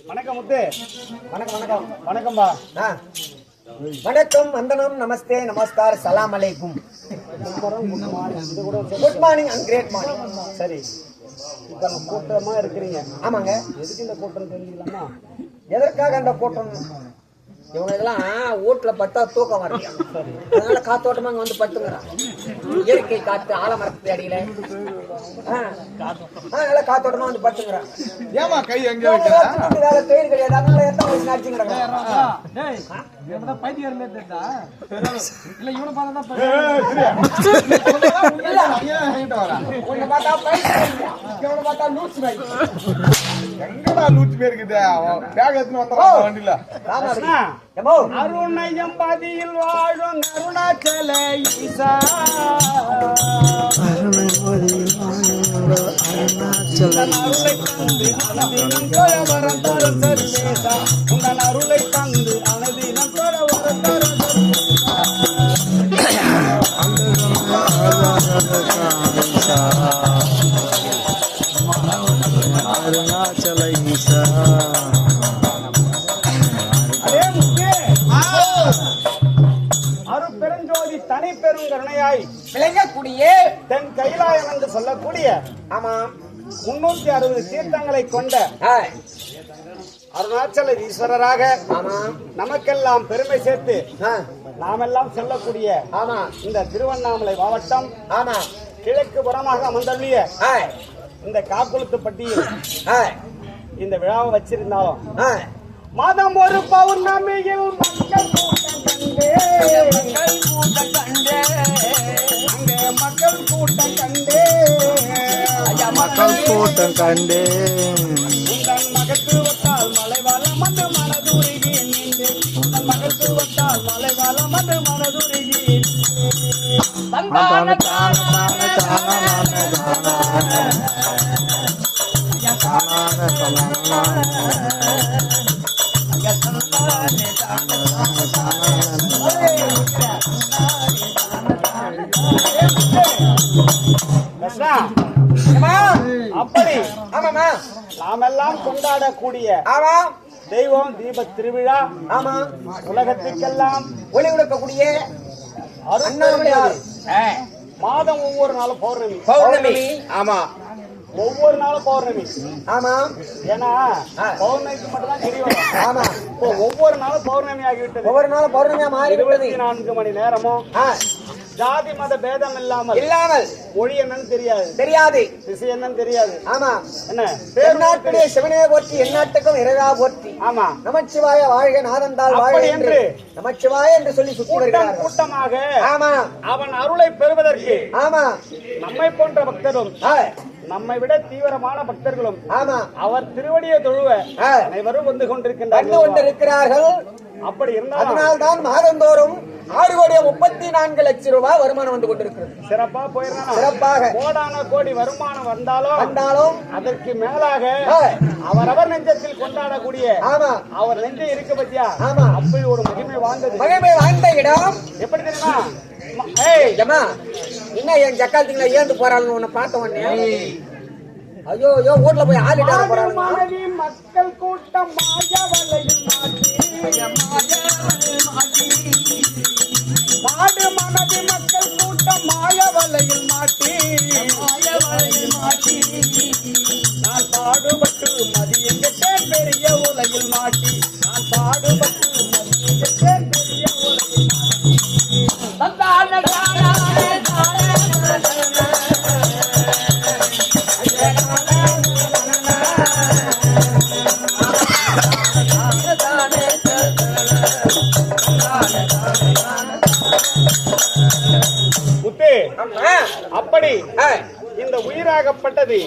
வணக்கம் முத்து. வணக்கம் வணக்கம் வணக்கம்பா. வணக்கம், வந்தனம், நமஸ்தே, நமஸ்கார், சலாம் அலைக்கும், good morning and great morning. சரி, இப்ப நம்ம கூட்டமா இருக்கிறீங்க. ஆமாங்க. எதுக்கு இந்த கூட்டம் தெரிஞ்சுக்கலாமா? எதற்காக அந்த கூட்டம்? இவங்க இதெல்லாம் வீட்டுல பட்டா தூக்கம் வரலையா, அதனால காத்தோட்டமா அங்க வந்து படுத்துங்கிறான். இயற்கை காத்து ஆலமரத்து அடியில அதனால காத்தோட்டமா வந்து படுத்துங்கிறான். ஏமா கை எங்க வேலை தொழில் கிடையாது, அதனால எத்தனை வயசு நடிச்சுங்கிறாங்க. அருணையம் பதியில் வாழும் அருணாச்சல ஈசா, அருளை தந்து அனதினம் தொழ வரம் தரும் அருணாச்சல ஈசா. அருட்பெருஞ்சோதி தனி பெரும் கருணையாய் விளங்கக்கூடிய தென் கைலாயம் என்று சொல்லக்கூடிய ஆமா 360 தீர்த்தங்களை கொண்ட அருணாச்சல ஈஸ்வரராக நமக்கெல்லாம் பெருமை சேர்த்து நாமெல்லாம் சொல்லக்கூடிய ஆமா இந்த திருவண்ணாமலை மாவட்டம் ஆமா கிழக்கு புறமாக அமர்ந்தள்ளிய இந்த காக்குளத்துப்பட்டியில் இந்த விழாவை வச்சிருந்தாலும் மாதம் ஒரு பௌர்ணமியில் மக்கள் கூட்டம் கண்டே மக்கள் கூட்டம் கண்டே உங்கள் மகத்துவத்தால் மலைவாழம் வந்து மனதுருகி நின்று உங்கள் மகத்துவத்தால் மலைவாழம் வந்து மனதுருகி அப்படி நாமெல்லாம் கொண்டாடக்கூடிய தெய்வம் தீப திருவிழா உலகத்துக்கெல்லாம் ஒளி கொடுக்கக்கூடிய மாதம் ஒவ்வொரு நாளும் பௌர்ணமி பௌர்ணமி. ஆமா, ஒவ்வொரு நாளும் பௌர்ணமி. ஆமா, ஏன்னா பௌர்ணமிக்கு மட்டும் தான் தெரியும். ஆமா, இப்போ ஒவ்வொரு நாளும் பௌர்ணமி ஆகிவிட்டது. ஒவ்வொரு நாளும் பௌர்ணமியா மாறி 24 மணி நேரமும் ஜாதி மத பேதம் இல்லாமல் மொழி என்னன்னு தெரியாது, திசை என்னன்னு தெரியாது. ஆமா, என்ன தென்னாட்டுடைய சிவனே போற்றி, எந்நாட்டுக்கும் இறைவா போற்றி. ஆமா, நமச்சிவாய வாழ்க, நாதந்தால் வாழ்க என்று நமச்சிவாய என்று சொல்லி சுற்றி வருகிறார்கள் கூட்டமாக. ஆமா, அவன் அருளை பெறுவதற்கு ஆமா நம்மை போன்ற பக்தரும் நம்மை விட தீவிரமான பக்தர்களும் ஆமா அவர் திருவடியை தொழுவ அனைவரும் வந்து கொண்டிருக்கிறார்கள். அப்படி இருந்தால் அதனால்தான் மாதந்தோறும் 6,34 லட்சம் ரூபாய் வருமானம் வந்து கொண்டிருக்கிறது. சிறப்பா போயிருந்தா சிறப்பாக கோடான கோடி வருமானம் வந்தாலும் அதற்கு மேலாக அவரவர் நெஞ்சத்தில் கொண்டாடக்கூடிய அவர் நெஞ்சம் இருக்கு பத்தியா. அப்படி ஒரு மகிமை வாய்ந்த இடம் எப்படி தெரியுமா? என்ன என் ஜக்காலத்துக்குள்ள ஏந்து போறாள் உன்னை பார்த்த உடனே ஐயோ வீட்டுல போய் ஆடிட்டு போறாங்க. மக்கள் கூட்டம் மாடு மனது மக்கள் கூட்டம் மாயவலையில் மாட்டி நான் பாடுபட்டு மதியங்கட்டேன் பெரிய உலகில் மாட்டி நான் பாடுபட்டு மதியங்கட்டேன் பெரிய உலகில் அப்படி இந்த உயிராகப்பட்டது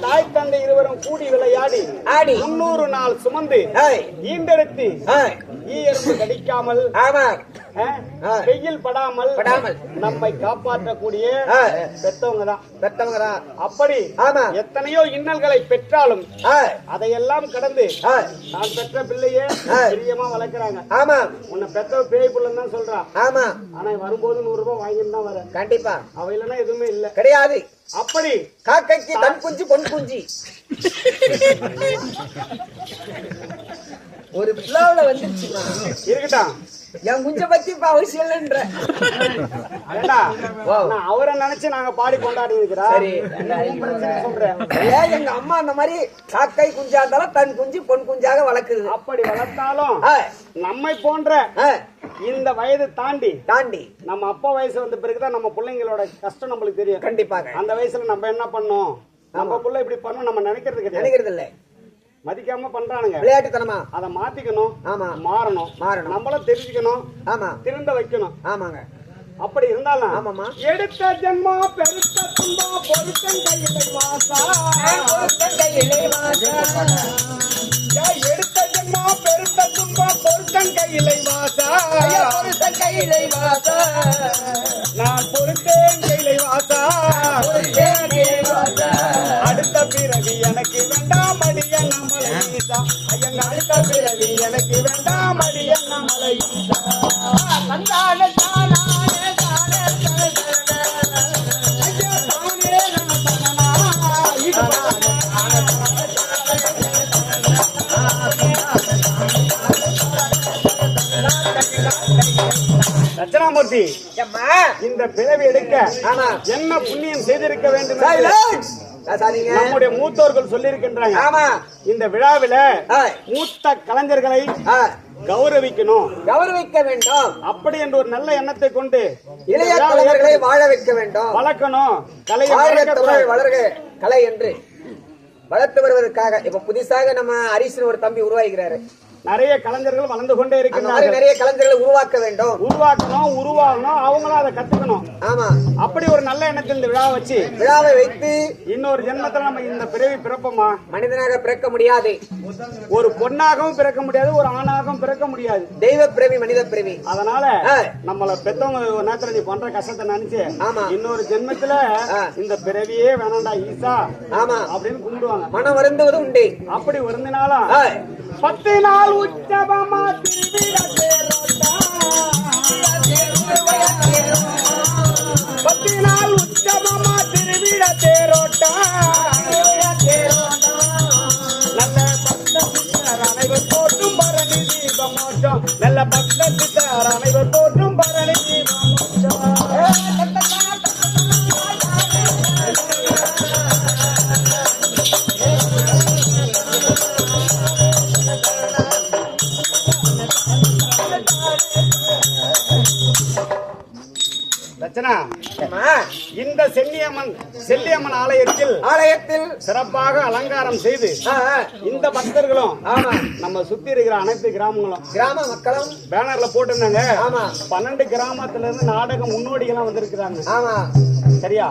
தாய் தந்தை இருவரும் கூடி விளையாடி 300 நாள் சுமந்து ஈண்டெடுத்து ஈ எறும்பு கடிக்காமல் வெயில் படாமல் நம்மை காப்பாற்றக்கூடிய பெத்தவங்க தான். அப்படி எத்தனையோ இன்னல்களை பெற்றாலும் அதையெல்லாம் கடந்து நான் பெற்ற பிள்ளையே பிரியமா வளர்க்கிறாங்க. உன்னை பெத்த பேய் புள்ளன்னு தான் சொல்றான். ஆனா வரும்போது 100 ரூபாய் வாங்கிட்டு தான் வர. கண்டிப்பா அவ இல்லன்னா எதுவுமே இல்ல கிடையாது. அப்படி காக்கைக்கு தன் குஞ்சு பொன் குஞ்சு ஒரு பிள்ளாவில வந்துருச்சு இருக்கட்டும். என் குஞ்ச பத்தி இப்ப அவசியம் இல்லைன்ற அவரை நினைச்சு நாங்க பாடி கொண்டாடி இருக்கிறோம். எங்க அம்மா அந்த மாதிரி காக்கை குஞ்சா இருந்தாலும் தன் குஞ்சு பொன் குஞ்சாக வளர்க்குது. அப்படி வளர்த்தாலும் நம்மை போன்ற இந்த வயது தாண்டி நம்ம அப்பா வயசு வந்த பிறகுதான் நம்ம பிள்ளைங்களோட கஷ்டம் நம்மளுக்கு தெரியும். கண்டிப்பாக அந்த வயசுல நம்ம என்ன பண்ணோம், நம்ம புள்ள இப்படி பண்ணோம் நம்ம நினைக்கிறது இல்ல. மதிக்காம பண்றானுங்க விளையாட்டுத்தனமா. அதை மாத்திக்கணும். மாறணும். நம்மளும் தெரிஞ்சுக்கணும். திருந்த வைக்கணும். அப்படி இருந்தாலும் எடுத்த ஜென்மா பெருத்த துன்பா பொருத்தம் கையிலை வாசா. எடுத்த ஜென்மா பெருத்த துன்பா பொருத்தம் கையிலை வாசா. நான் பொருத்தேன் கையிலை வாசா. அடுத்த பிறவி எனக்கு வேண்டாம் அடிய நம்மளை ஈசா. ஐயங்க அடுத்த பிறவி எனக்கு வேண்டாம் அடிய நம்மளை ஈசா. கந்தான தட்சணாமூர்த்தி இந்த பிறவி எடுக்க என்ன புண்ணியம் செய்திருக்க வேண்டும் நம்முடைய மூத்தோர்கள் சொல்லி இருக்கின்றாங்க. இந்த விழாவில மூத்த கலைஞர்களை கௌரவிக்க வேண்டும். அப்படி என்று ஒரு நல்ல எண்ணத்தை கொண்டு இளைய கலைஞர்களை வாழ வைக்க வேண்டும், வளர்க்கணும். வளர்க கலை என்று வளர்த்து வருவதற்காக இப்ப புதுசாக நம்ம ஹரிசன் ஒரு தம்பி உருவாகிறாரு. நிறைய கலைஞர்கள் வளர்ந்து கொண்டே இருக்கிறார்கள். நிறைய கலைஞர்களை உருவாக்க வேண்டும், உருவாகணும். அவங்களும் அதை கத்துக்கணும். அப்படி ஒரு நல்ல எண்ணத்தில் இந்த விழாவை வைத்து இன்னொரு ஜென்மத்தில் நம்ம இந்த பிறவி பிறப்போமா? மனிதனாக பிறக்க முடியாது. ஒரு பொண்ணாகவும் பிறக்க முடியாது, ஒரு ஆணாகவும் பிறக்க முடியாது. தெய்வ பிறவி, மனித பிறவி. அதனால நம்மள பெத்தவங்க ஒரு நேரத்துல நீ பண்ற கஷ்டத்தை நினைச்சு இன்னொரு ஜென்மத்துல இந்த பிறவியே வேணாண்டா ஈசா அப்படின்னு கும்பிடுவாங்க. மனம் வருந்துவது உண்டு. அப்படி வருந்தினாலும் 10 நாள் உற்சவமா திருவிழா தேரோட்டா. 10 நாள் உற்சவமா திருவிழா தேரோட்டா. நல்ல பக்த சித்தர் அனைவர் போற்றும் பரணி தீபமோட்சம். நல்ல பக்த சித்தர் அனைவர் போற்றும் பரணி தீபமோட்சம். இந்த செல்லியம்மன் ஆலயத்தில் சிறப்பாக அலங்காரம் செய்து இந்த பக்தர்களும் நம்ம சுத்தி இருக்கிற அனைத்து கிராம மக்களும் பேனர்ல போட்டிருந்தாங்க. 12 கிராமத்துல இருந்து நாடக முன்னோடிகள் வந்திருக்கிறாங்க. சரியா?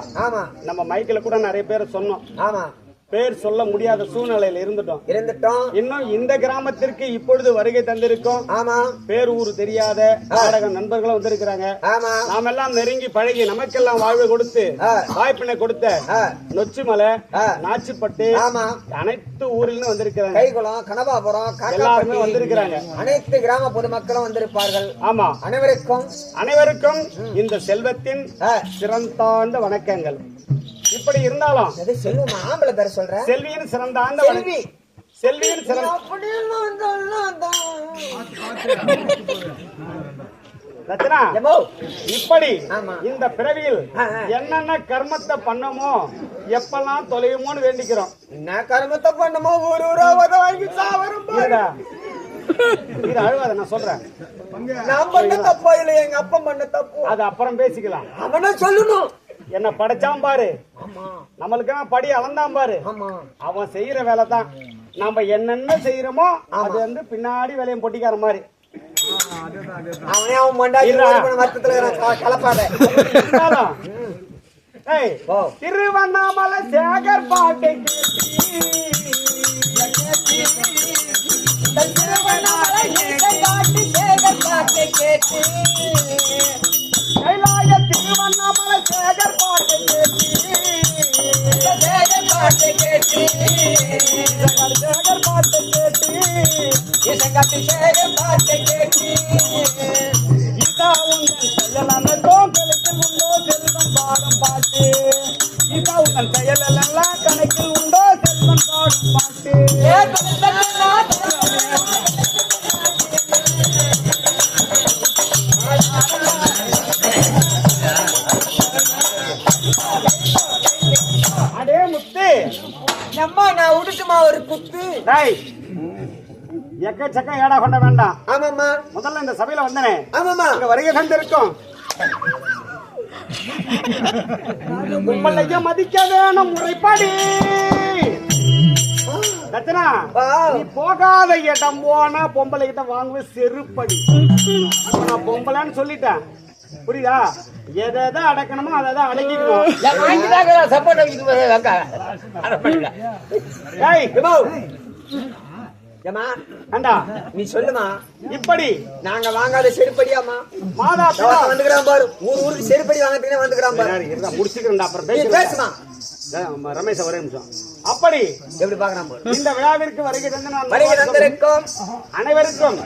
நம்ம மைக்கில் கூட நிறைய பேர் சொன்னோம். பேர் சொல்ல முடியாத சூழ்நிலையில இருந்துட்டோம். இன்னும் இந்த கிராமத்திற்கு இப்பொழுது வருகை தந்திருக்கோம். பேர் ஊர் தெரியாத நாடக நண்பர்களும் வந்திருக்கிறாங்க. நாம எல்லாம் நெருங்கி பழகி நமக்கெல்லாம் வாழ்வு கொடுத்து வாய்ப்பினை கொடுத்த நொச்சிமலை, நாச்சிப்பட்டு அனைத்து ஊரிலும் வந்திருக்கிறாங்க. கைகுளம், கனபாபுரம் எல்லாருமே வந்திருக்கிறாங்க. அனைத்து கிராம பொதுமக்களும் வந்திருப்பார்கள். ஆமா, அனைவருக்கும் இந்த செல்வத்தின் சிறந்தாந்த வணக்கங்கள். இப்படி இருந்தாலும் ஆம்பளை பேர சொல்ற செல்வியின் சிறந்த செல்வியின் சிறந்த இப்படி இந்த பிறவியில் என்னென்ன கர்மத்தை பண்ணமோ எப்பெல்லாம் தொலையுமோன்னு வேண்டிக்கிறோம். என்ன கர்மத்தை பண்ணமோ ஒரு வாங்கி அழுவாத, நான் சொல்றேன். நான் பண்ண தப்பா இல்ல எங்க அப்பா பண்ண தப்பு, அது அப்புறம் பேசிக்கலாம். அவன சொல்லணும். என்ன படைச்சான் பாரு, நம்மளுக்கு படி அளந்தான் பாரு. அவன் செய்யற வேலை தான். நம்ம என்னென்ன செய்யறோமோ அது வந்து பின்னாடி வேலையும் பொட்டிக்கார மாதிரி. திருவண்ணாமலை சேகர் பாட்டை திருவண்ணாமலை சேகர் பாட்டு பாட்டை கேட்டு கைலாய திருவண்ணாமலை சேகர் பாட்டை கேட்டு சேகர் பாட்டை கேட்டு சேகர் பாட்டை கேட்டு இசங்கத்தி சேகர் பாட்டை கேட்டு இதா உங்கள் செயலெல்லாம் கணக்கில் உண்டோ செல்வம் பாடும் பாட்டு இதா உங்கள் செயலெல்லாம் கணக்கில் உண்டோ செல்வம் பாடும் பாட்டு அடே முத்து அம்மா நான் உடுட்டுமா ஒரு குத்து டேய் எக்கச்சக்க ஏடா கொண்ட வேண்டாம் ஆமாம்மா முதல்ல இந்த சபையில வந்தனே ஆமாம்மா இங்க வருகை தந்திருக்கும் உம்மளைய மதிக்க வேணும் முறைப்படி ரச்சனா நீ போகாத இடம் போனா பொம்பளை கிட்ட வாங்குவ செருப்படி நான் பொம்பளைன்னு சொல்லிட்டேன் புரியுதா எதை அடக்கணுமோ அதை அடக்கிக்கணும் ஏமா ஏண்டா நீ சொல்லுமா இப்படி நாங்க வாங்காத செருப்படியாமா மாதா வந்துக்கிறான் பாரு ஊருக்கு செருப்படி வாங்கறதுக்கு வந்துக்கிறான் பாரு முடிச்சுக்கிறேன் அப்புறம் பேசுமா ரமேஷ் ஒரே நிமிஷம் அப்படி எப்படி பாக்குறான் பாரு இந்த விழாவிற்கு வருகை தந்து நான் வருகை தந்திருக்கும் அனைவருக்கும்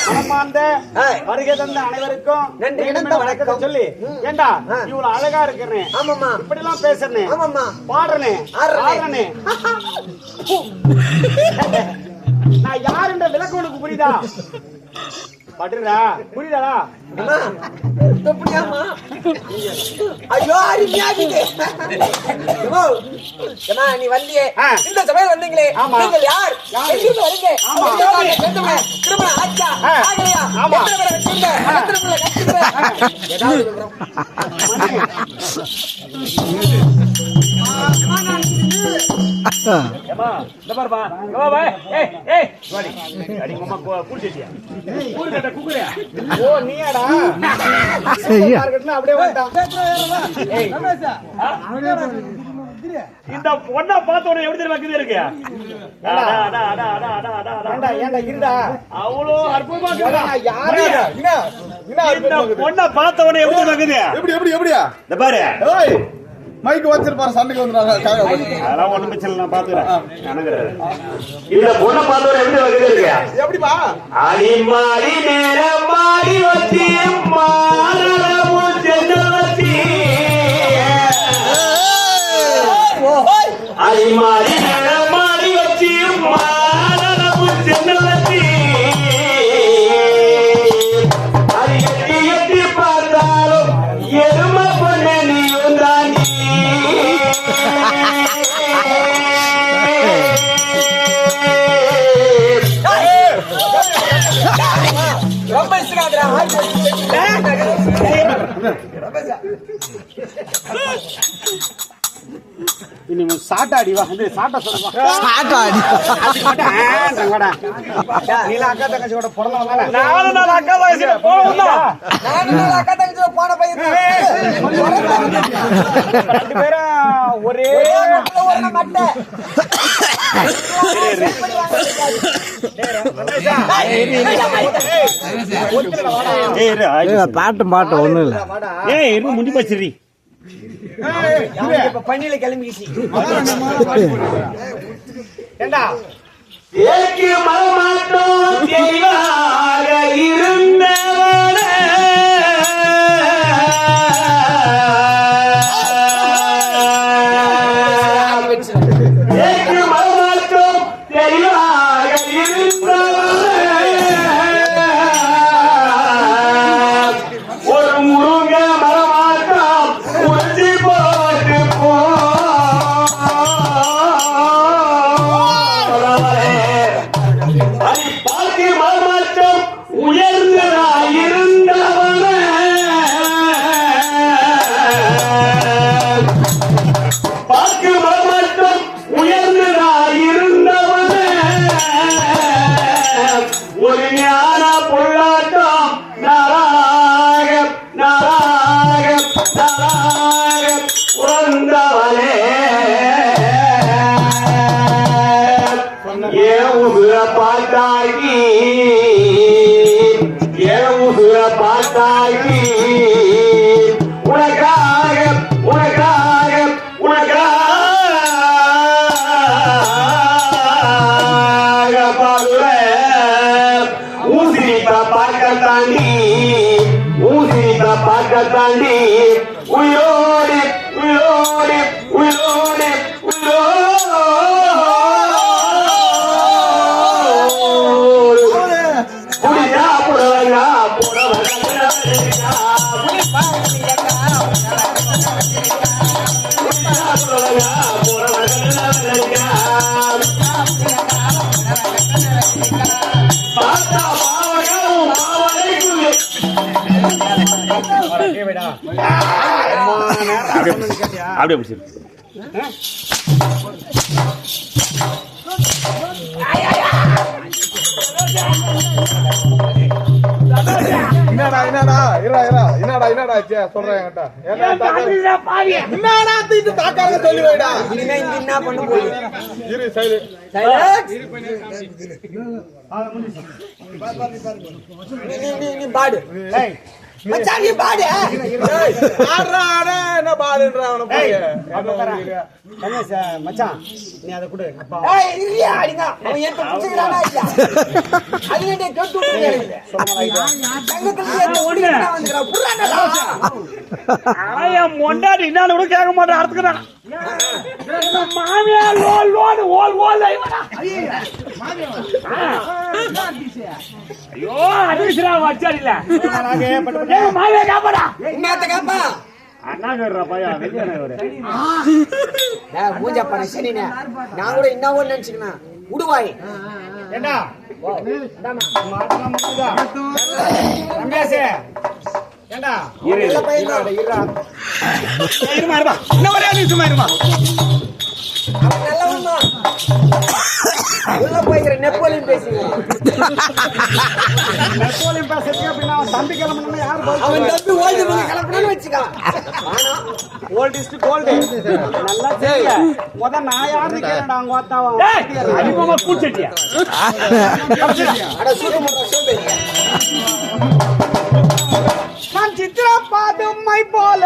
மனமார்ந்த வருகை தந்த அனைவருக்கும் நன்றி கிடந்த வணக்கத்தை சொல்லி ஏண்டா இவ்வளவு அழகா இருக்கிறேன் ஆமாம்மா இப்படி எல்லாம் பேசுறேன் ஆமாம்மா பாடுறேன் ஆடுறேன் நான் யாருன்ற விளக்கம் உனக்கு புரியுதா படுறா புரியுதாடா ஐயோ அருமையாகுது நீ வந்தியே இந்த சபையில் வந்தீங்களே நீங்கள் யார் எங்கிருந்து வரீங்க திருமண ஆச்சா ஆகலையா ஓ நீயாடா அப்படியே இந்த பொண்ணை பார்த்த உடனே எப்படி தெரியுமா இருக்கு இருந்தா அவ்வளோ அற்புதமா பொண்ணை பார்த்த உடனே எப்படி தெரியுமா எப்படியா இந்த பாரு மைக்கு வச்சிருப்பாரு சண்டைக்கு வந்துடுறாங்க அதெல்லாம் ஒண்ணும் பிரச்சனை நான் பாத்துக்கிறேன் இந்த பொண்ணை பார்த்த உடனே எப்படி இருக்கு எப்படிப்பா அடி மாறி நேரம் மாறி வச்சு மாறவும் செல்லவத்தி அடி மாறி நேரம் மாறி வச்சு மாறவும் செல்லவத்தி அது எட்டி எட்டி பார்த்தாலும் எரும பொண்ணு நீயும் தானி ரொம்ப இனி சாட்டாடி வா வந்து சாட்டா சொல்லுவா சாட்டாடி நீல அக்கா தங்கச்சியோட பிறந்தவங்க நானும் நான் அக்கா தங்கச்சியோட போன பையன் ரெண்டு பேரும் ஒரே மட்டை பாட்டு ஒண்ணும் இல்ல முடி பச்சிரி இப்ப பணியில கிளம்பிச்சு ஏண்டா ஏக்கு மரமாட்டோம் தெளிவாக இருந்தவன ஏக்கு மரமாட்டோம் தெளிவாக இருந்தவன ஒரு முருங்க மரமாட்டம் உச்சி போட்டு போ பார்த்து மரமாற்றம் உயர்ந்து தாண்டி உயிரோடு உயிரோடு உயிரோடு குடியா புடவங்கா அப்படியே பிடிச்சிரு. என்னடா என்னடா சொல்றேன் என்னடா தீட்டு தாக்காக சொல்லி வைடா. இனிமே இங்க என்ன பண்ண போகுது? இரு சைடு நீ பாடு மச்சான், நீ பாடு. என்ன பாடுன்ற அவனை போய் மச்சான் நீ அதை கொடு. அப்பா ஏய், இல்லையா, அடிங்க. அவன் என்கிட்ட பிடிச்சுக்கிறானா இல்லையா? அது வேண்டிய கேட்டு விட்டுருங்க. தங்கத்துல எந்த ஒடிக்கிறா வந்துக்கிறான். புறாண்டா. என் மொண்டாடி என்ன கூட கேட்க மாட்டேன். அறுத்துக்கிறான் மாமியா லோல் லோல் ஓல் ஓல் ஐயோ அடிக்கிறா வச்சாடில மாமியா காப்பாடா. என்னத்த காப்பா? அண்ணா கேடுறா பையா வெளியான மூஞ்ச பண்ண சரிண்ணே. நான் கூட என்ன நினைச்சுக்கணும் உடுவாய். ஏண்டா இந்தாம்மா. ரமேஷ் ஏண்டா நல்ல பையன்தான். இருமா இருமா இன்னும் ஒரே நிமிஷமா இருமா. அவன் நல்லவன்தான். உள்ள போய்க்கிற நெப்போலியன் பேசுகிறேன். நெப்போலியன் பேசுறதுக்கு அப்படின்னா அவன் தம்பி கிளம்பணும்னா யாரு அவன் தம்பி ஓல்டு பண்ணி கிளம்பணும்னு வச்சுக்கான். கோல்டு இஸ்ட் கோல்டு நல்லா செய்ய முத நான் யாரு கேட்டா அவங்க வாத்தாவா அதிகமா பூச்சட்டியா அட சூப்பர் சொல்லு. நான் சித்ரா பாதுமை போல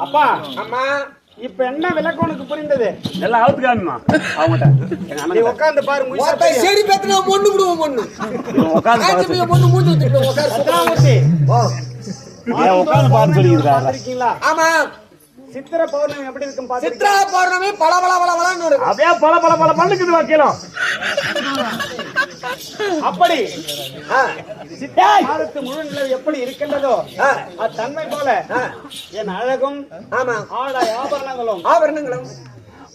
அப்பா அம்மா இப்ப என்ன விளக்கம் உனக்கு புரிந்தது? எல்லாம் அவுத்து காமிமா அவங்ககிட்ட நீ உட்கார்ந்து பாரு. ஒருத்த செடி பேத்துனா மொண்டு விடுவோம். மொண்டு உட்காந்து மொண்டு மூஞ்சி ஊத்திட்டு உட்கார். சத்ராமூர்த்தி உட்காந்து பாருன்னு சொல்லியிருக்காரு. பாத்திருக்கீங்களா? ஆமா. சித்திரை பௌர்ணமி எப்படி இருக்கும் சித்ரா பௌர்ணமி பல பல பல பலன்னு இருக்கும். அப்படியே பல பல பல பண்ணுக்குது வைக்கலாம். அப்படி ஆ. மாதத்து முழு நிலவு எப்படி இருக்கின்றதோ தன்மை போல என் அழகும் ஆமா ஆடை ஆபரணங்களும் ஆபரணங்களும்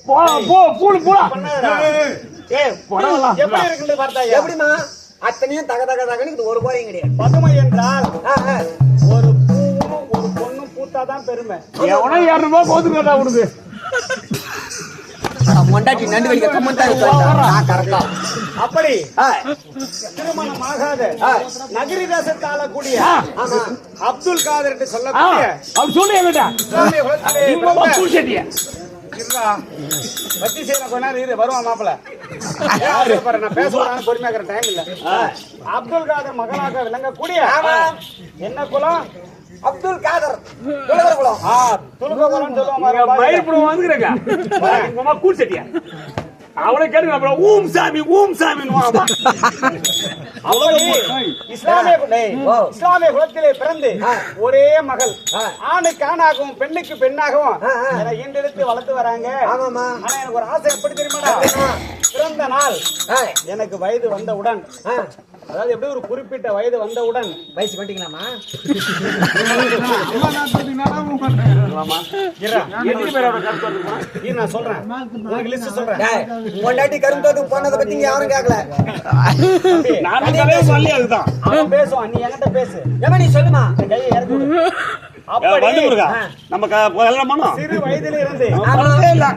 பூடு பூடா எப்படி இருக்கின்றது பார்த்தாயா? எப்படிமா அத்தனையும் தக தக தகன்னு இது ஒரு குறையும் கிடையாது. பதுமை என்றால் ஒரு பூவும் ஒரு பொண்ணும் பூத்தாதான் பெருமை. எவனோ 200 ரூபாய் போதுக்கா உனக்கு. மொண்டாட்டி நண்டு வைக்க கரெக்டா. அப்படி திருமணம் ஆகாத நகரி தேசத்தை ஆளக்கூடிய அப்துல் காதர் என்று சொல்லக்கூடிய அவர் சொல்லு என்கிட்ட பூச்சட்டியா பத்தி செய்யற கொஞ்ச நேரம் இரு வருவான் மாப்பிள்ள. நான் பேசுறேன் பொறுமையாக்குற டைம் இல்ல. அப்துல் காதர் மகனாக விளங்கக்கூடிய என்ன குலம்? அப்துல் காதர் துலகர் குலம். துலுக்க குலம் சொல்லுவாங்க. மயிர்புடம் வந்துக்கிறேங்க கூச்சட்டியா அவனை கேட்டு ஊம் சாமி ஊம் சாமி இஸ்லாமிய குலத்திலே பிறந்து ஒரே மகள் ஆணுக்கு ஆணாகவும் பெண்ணுக்கு பெண்ணாகவும் என்னை ஈண்டெடுத்து வளர்த்து வராங்க. ஆனா எனக்கு ஒரு ஆசை எப்படி தெரியுமாடா, பிறந்த நாள் எனக்கு வயது வந்தவுடன், அதாவது எப்படி ஒரு குறிப்பிட்ட வயது வந்தவுடன், வயசு பண்ணிக்கலாமா? நான் சொல்றேன் உங்களுக்கு லிஸ்ட் சொல்றேன். பொண்டாட்டி கருந்தோட்டுக்கு போனதை பத்தி இங்க யாரும் கேட்கல. சொல்லி அதுதான் அவன் பேசுவான், நீ என்கிட்ட பேசு. ஏமா நீ சொல்லுமா? கையை இறக்கி விடு. அப்படி நம்ம சிறு வயதில் இருந்து ஆமா.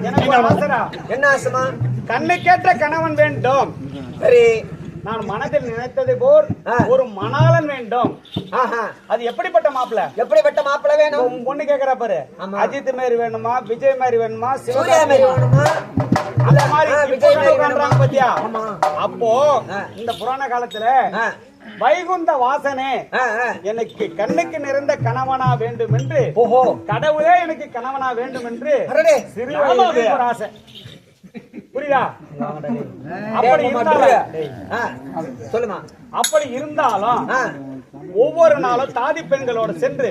எனக்கு ஒரு ஆசைடா. என்ன ஆசைமா? கண்ணுக்கேற்ற கணவன் வேண்டும். சரி. நான் மனதில் நினைத்தது போல் ஒரு மணாளன் வேண்டும். ஆஹா. அது எப்படிப்பட்ட மாப்பிள்ள? எப்படிப்பட்ட மாப்பிள்ளை வேணும்? உன் பொண்ணு கேக்குறா பாரு, அஜித் மாதிரி வேணுமா, விஜய் மாதிரி வேணுமா, சூர்யா மாதிரி வேணுமா? அந்த மாதிரி விஜய் மாதிரி பண்றாங்க பாத்தியா? ஆமா. அப்போ இந்த புராண காலத்துல வைகுந்த வாசனே எனக்கு கண்ணுக்கு நிறைந்த கணவனா வேண்டும் என்று, ஓஹோ, கடவுளே எனக்கு கணவனா வேண்டும் என்று அரடே சிறு வயதிலே ஒரு ஆசை. புரியுதா? அப்படி இருந்தாலும் சொல்லுமா. அப்படி இருந்தாலும் ஒவ்வொரு நாளும் தாதி பெண்களோட சென்று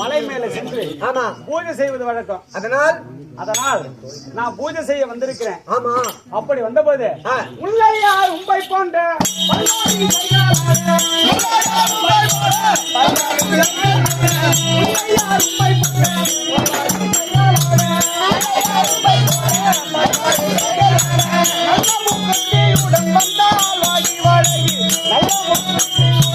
மலை மேல சென்று ஆமா பூஜை செய்வது வழக்கம். அதனால் நான் பூஜை செய்ய வந்திருக்கிறேன். ஆமா. அப்படி வந்தபோது உள்ளையார் உம்பை போன்ற உள்ளையார் உம்பை போன்ற